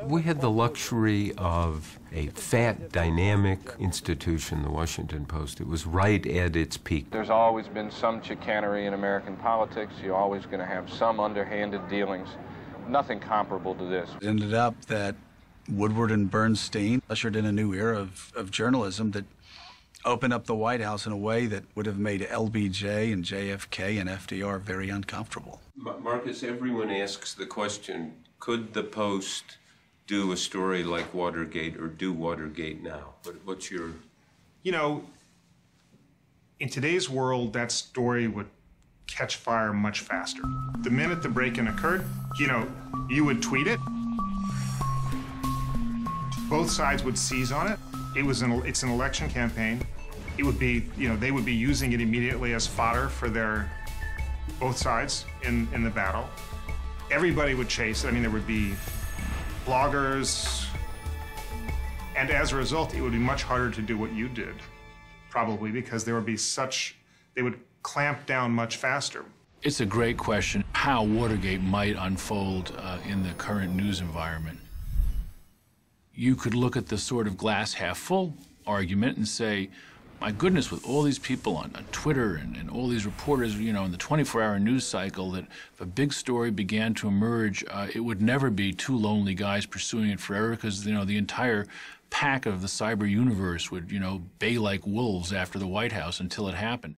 We had the luxury of a fat, dynamic institution, the Washington Post. It was right at its peak. There's always been some chicanery in American politics. You're always going to have some underhanded dealings. Nothing comparable to this. It ended up that Woodward and Bernstein ushered in a new era of journalism that opened up the White House in a way that would have made LBJ and JFK and FDR very uncomfortable. Marcus, everyone asks the question, could the Post do a story like Watergate or do Watergate now? What's your... You know, in today's world, that story would catch fire much faster. The minute the break-in occurred, you know, you would tweet it. Both sides would seize on it. It's an election campaign. It would be, you know, they would be using it immediately as fodder for both sides in the battle. Everybody would chase it. I mean, there would be bloggers, and as a result, it would be much harder to do what you did, probably, because there would be they would clamp down much faster. It's a great question, how Watergate might unfold in the current news environment. You could look at the sort of glass half full argument and say, my goodness, with all these people on Twitter and all these reporters, you know, in the 24-hour news cycle, that if a big story began to emerge, it would never be two lonely guys pursuing it forever, because, you know, the entire pack of the cyber universe would, you know, bay like wolves after the White House until it happened.